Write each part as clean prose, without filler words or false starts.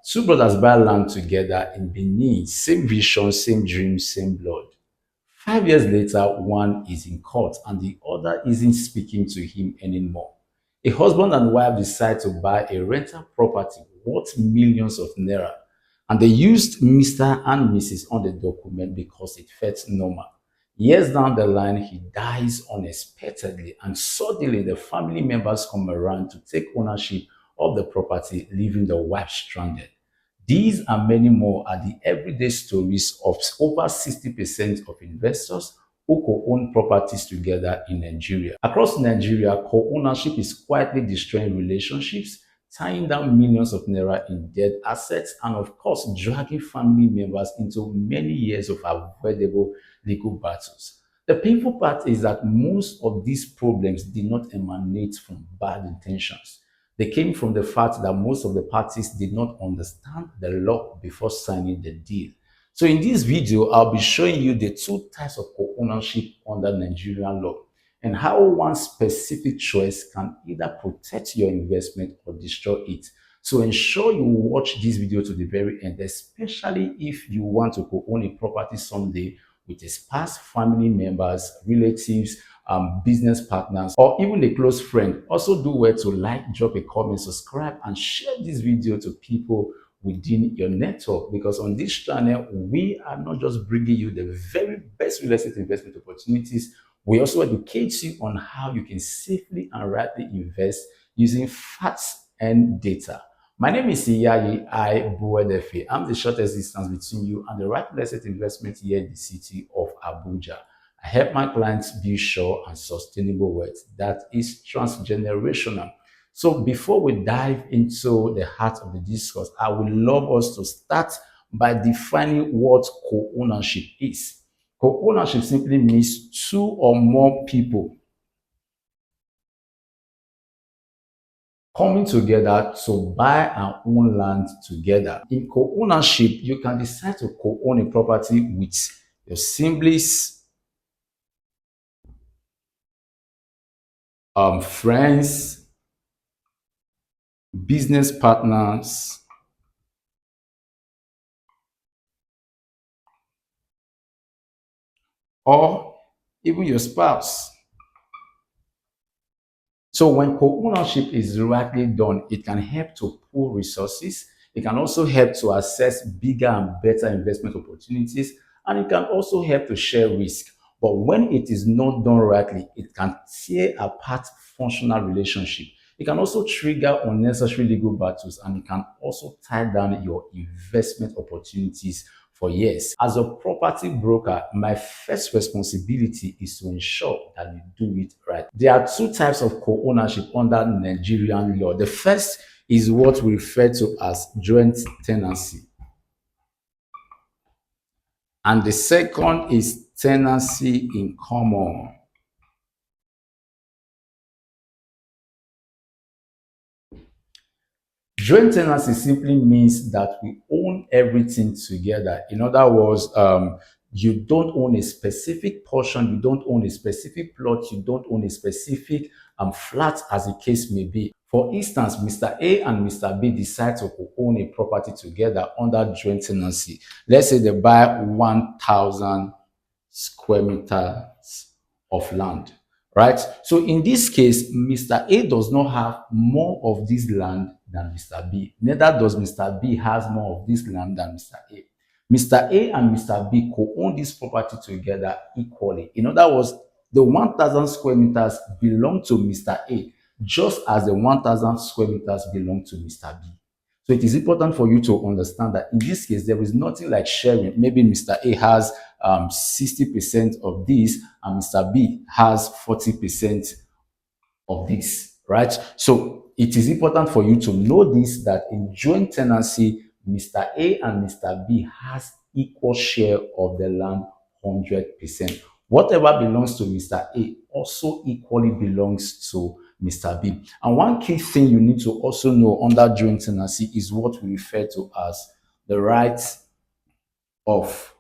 Two brothers buy land together in Benin, same vision, same dream, same blood. 5 years later, one is in court and the other isn't speaking to him anymore. A husband and wife decide to buy a rental property worth millions of naira, and they used Mr. and Mrs. on the document because it felt normal. Years down the line, he dies unexpectedly, and suddenly the family members come around to take ownership of the property, leaving the wife stranded. These and many more are the everyday stories of over 60% of investors who co-own properties together in Nigeria. Across Nigeria, co-ownership is quietly destroying relationships, tying down millions of naira in dead assets, and of course, dragging family members into many years of avoidable legal battles. The painful part is that most of these problems did not emanate from bad intentions. They came from the fact that most of the parties did not understand the law before signing the deal. So in this video, I'll be showing you the two types of co-ownership under Nigerian law and how one specific choice can either protect your investment or destroy it. So ensure you watch this video to the very end, especially if you want to co-own a property someday with a spouse, family members, relatives, business partners, or even a close friend. Also do well to like, drop a comment, subscribe, and share this video to people within your network, because on this channel we are not just bringing you the very best real estate investment opportunities, we also educate you on how you can safely and rightly invest using facts and data. My name is Iyayi Buedefe. I'm the shortest distance between you and the right real estate investment here in the city of Abuja. I help my clients build sure and sustainable wealth that is transgenerational. So before we dive into the heart of the discourse, I would love us to start by defining what co-ownership is. Co-ownership simply means two or more people coming together to buy and own land together. In co-ownership, you can decide to co-own a property with your siblings, friends, business partners, or even your spouse. So when co-ownership is rightly done, it can help to pool resources. It can also help to access bigger and better investment opportunities, and it can also help to share risk. But when it is not done rightly, it can tear apart functional relationship. It can also trigger unnecessary legal battles, and it can also tie down your investment opportunities for years. As a property broker, my first responsibility is to ensure that you do it right. There are two types of co-ownership under Nigerian law. The first is what we refer to as joint tenancy, and the second is tenancy in common. Joint tenancy simply means that we own everything together. In other words, you don't own a specific portion, you don't own a specific plot, you don't own a specific flat, as the case may be. For instance, Mr. A and Mr. B decide to own a property together under joint tenancy. Let's say they buy 1,000 square meters of land, right? So in this case, Mr. A does not have more of this land than Mr. B. Neither does Mr. B has more of this land than Mr. A. Mr. A and Mr. B co-own this property together equally. In other words, the 1,000 square meters belong to Mr. A, just as the 1,000 square meters belong to Mr. B. So it is important for you to understand that in this case, there is nothing like sharing. Maybe Mr. A has 60% of this and Mr. B has 40% of this, right? So it is important for you to know this, that in joint tenancy, Mr. A and Mr. B has equal share of the land 100%. Whatever belongs to Mr. A also equally belongs to Mr. B. And one key thing you need to also know under joint tenancy is what we refer to as the right of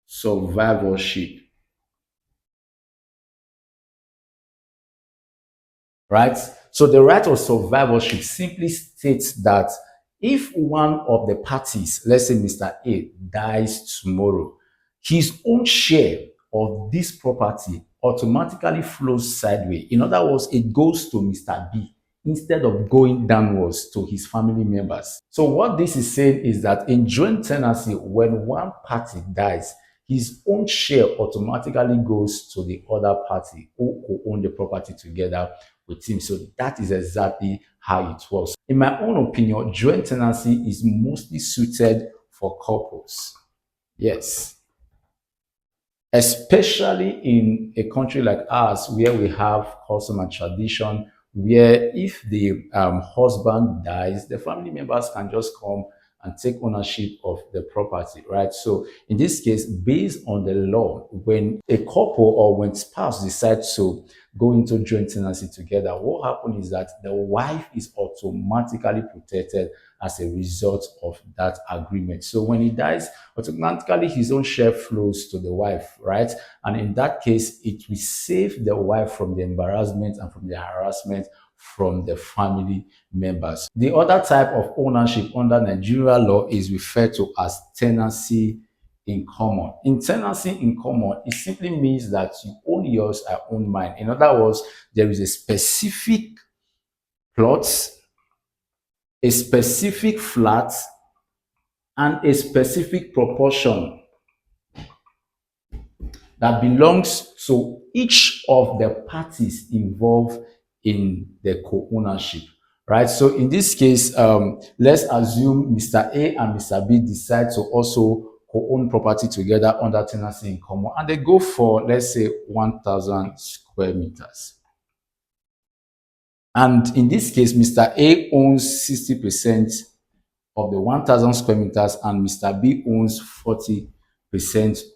survivorship, right? So the right of survivorship simply states that If one of the parties, let's say Mr. A, dies tomorrow, his own share of this property automatically flows sideways. In other words, it goes to Mr. B instead of going downwards to his family members. So what this is saying is that in joint tenancy, when one party dies, his own share automatically goes to the other party who own the property together with him. So that is exactly how it works. In my own opinion, joint tenancy is mostly suited for couples. Yes, especially in a country like ours where we have custom and tradition, where if the husband dies, the family members can just come and take ownership of the property, right? So in this case, based on the law, when a couple or when spouse decides to go into joint tenancy together, what happens is that the wife is automatically protected as a result of that agreement. So when he dies, automatically his own share flows to the wife, right? And in that case, it will save the wife from the embarrassment and from the harassment from the family members. The other type of ownership under Nigerian law is referred to as tenancy in common. In tenancy in common, it simply means that you own yours, I own mine. In other words, there is a specific plot, a specific flat, and a specific proportion that belongs to each of the parties involved in the co-ownership, right? So in this case, let's assume Mr. A and Mr. B decide to also co-own property together under tenancy in common, and they go for, let's say, 1,000 square meters. And in this case, Mr. A owns 60% of the 1,000 square meters and Mr. B owns 40%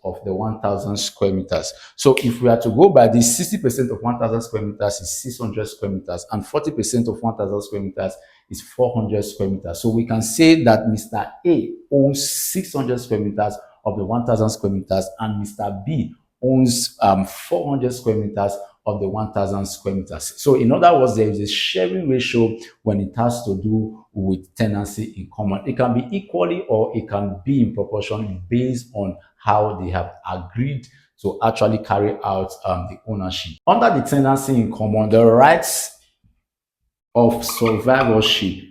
of the 1,000 square meters. So if we are to go by this, 60% of 1,000 square meters is 600 square meters and 40% of 1,000 square meters is 400 square meters. So we can say that Mr. A owns 600 square meters of the 1,000 square meters and Mr. B owns 400 square meters of the 1,000 square meters. So in other words, there is a sharing ratio when it has to do with tenancy in common. It can be equally or it can be in proportion based on how they have agreed to actually carry out the ownership. Under the tenancy in common, the rights of survivorship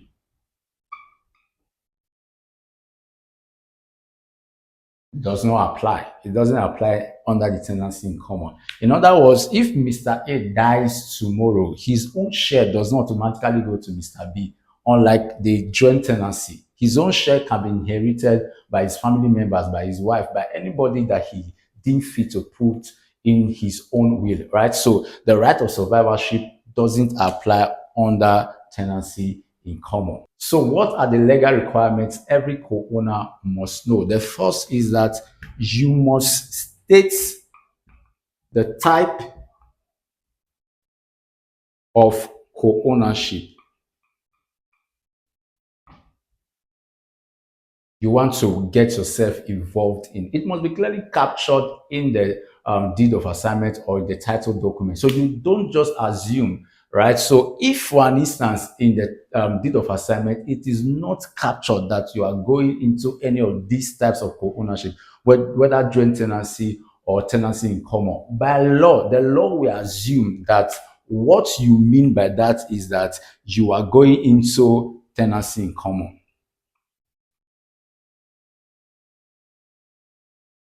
does not apply. It doesn't apply under the tenancy in common. In other words, if Mr. A dies tomorrow, his own share does not automatically go to Mr. B, unlike the joint tenancy. His own share can be inherited by his family members, by his wife, by anybody that he deemed fit to put in his own will, right? So the right of survivorship doesn't apply under tenancy in common. So what are the legal requirements every co-owner must know? The first is that you must state the type of co-ownership you want to get yourself involved in. It must be clearly captured in the deed of assignment or the title document. So you don't just assume, right? So if, for an instance, in the deed of assignment, it is not captured that you are going into any of these types of co-ownership, whether joint tenancy or tenancy in common, by law, the law will assume that what you mean by that is that you are going into tenancy in common.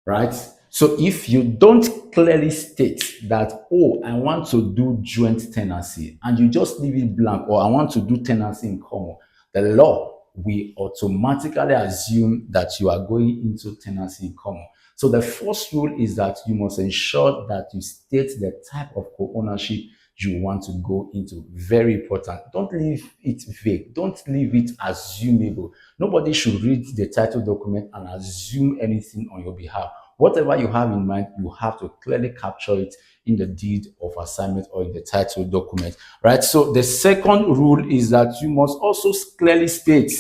Right? So if you don't clearly state that, oh, I want to do joint tenancy, and you just leave it blank, or I want to do tenancy in common, the law will automatically assume that you are going into tenancy in common. So the first rule is that you must ensure that you state the type of co-ownership you want to go into. Very important. Don't leave it vague. Don't leave it assumable. Nobody should read the title document and assume anything on your behalf. Whatever you have in mind, you have to clearly capture it in the deed of assignment or in the title document, right? So the second rule is that you must also clearly state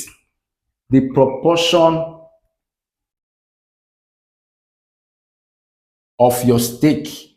the proportion of your stake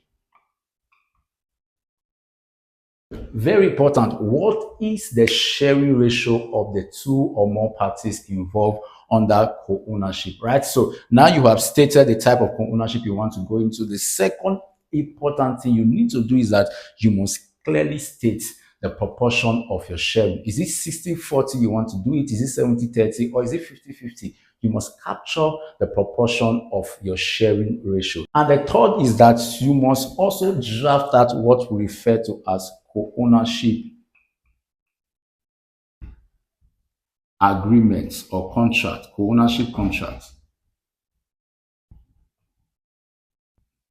Very important. What is the sharing ratio of the two or more parties involved under co-ownership, right? So now you have stated the type of co-ownership you want to go into. The second important thing you need to do is that you must clearly state the proportion of your sharing. Is it 60-40 you want to do it? Is it 70-30 or is it 50-50? You must capture the proportion of your sharing ratio. And the third is that you must also draft out what we refer to as co-ownership agreements or contract, co-ownership contract.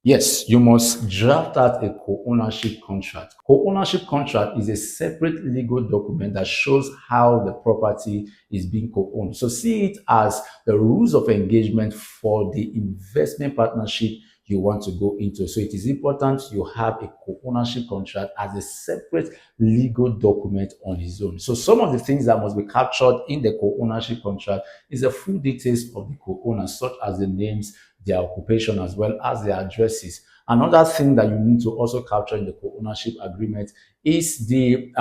Yes, you must draft out a co-ownership contract. Co-ownership contract is a separate legal document that shows how the property is being co-owned. So see it as the rules of engagement for the investment partnership you want to go into. So it is important you have a co-ownership contract as a separate legal document on its own. So some of the things that must be captured in the co-ownership contract is the full details of the co-owners, such as the names, their occupation, as well as their addresses. Another thing that you need to also capture in the co-ownership agreement is the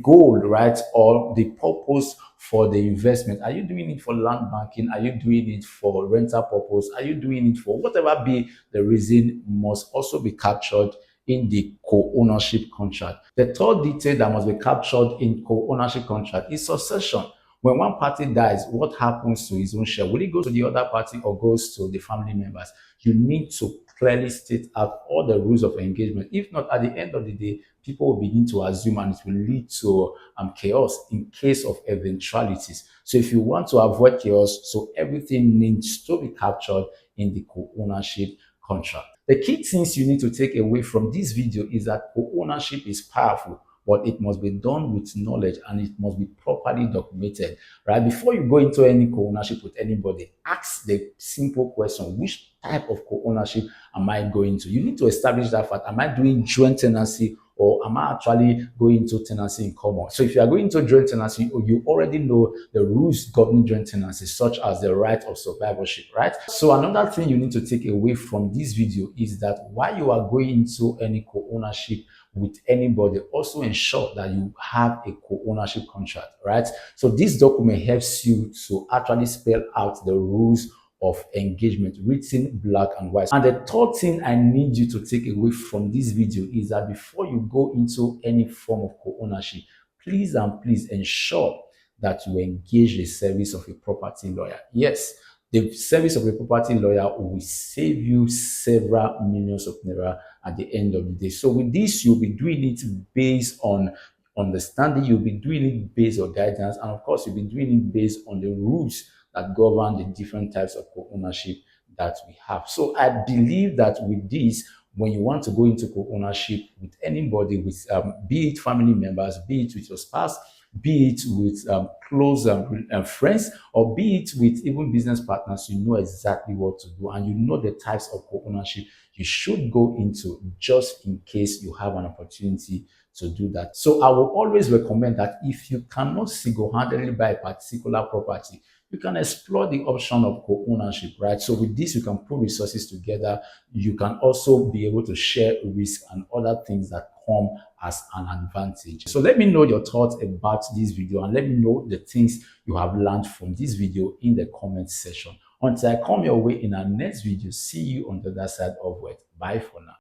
goal, right, or the purpose for the investment. Are you doing it for land banking? Are you doing it for rental purpose? Are you doing it for whatever be the reason? Must also be captured in the co-ownership contract. The third detail that must be captured in co-ownership contract is succession. When one party dies, what happens to his own share? Will it go to the other party or goes to the family members? You need to clearly state out all the rules of engagement. If not, at the end of the day, people will begin to assume and it will lead to chaos in case of eventualities. So if you want to avoid chaos, so everything needs to be captured in the co-ownership contract. The key things you need to take away from this video is that co-ownership is powerful, but it must be done with knowledge and it must be properly documented, right? Before you go into any co-ownership with anybody, ask the simple question: which type of co-ownership am I going to? You need to establish that fact. Am I doing joint tenancy or am I actually going to tenancy in common? So if you are going to joint tenancy, you already know the rules governing joint tenancy, such as the right of survivorship, right? So another thing you need to take away from this video is that while you are going into any co-ownership with anybody, also ensure that you have a co-ownership contract, right? So this document helps you to actually spell out the rules of engagement, written black and white. And the third thing I need you to take away from this video is that before you go into any form of co-ownership, please and please ensure that you engage the service of a property lawyer. Yes, the service of a property lawyer will save you several millions of naira at the end of the day. So with this, you'll be doing it based on understanding, you'll be doing it based on guidance, and of course, you'll be doing it based on the rules that govern the different types of co-ownership that we have. So I believe that with this, when you want to go into co-ownership with anybody, with be it family members, be it with your spouse, be it with close friends, or be it with even business partners, you know exactly what to do and you know the types of co-ownership you should go into just in case you have an opportunity to do that. So I will always recommend that if you cannot single-handedly buy a particular property, you can explore the option of co-ownership, right? So with this, you can put resources together. You can also be able to share risk and other things that come as an advantage. So let me know your thoughts about this video and let me know the things you have learned from this video in the comment section. Until I come your way in our next video, see you on the other side of it. Bye for now.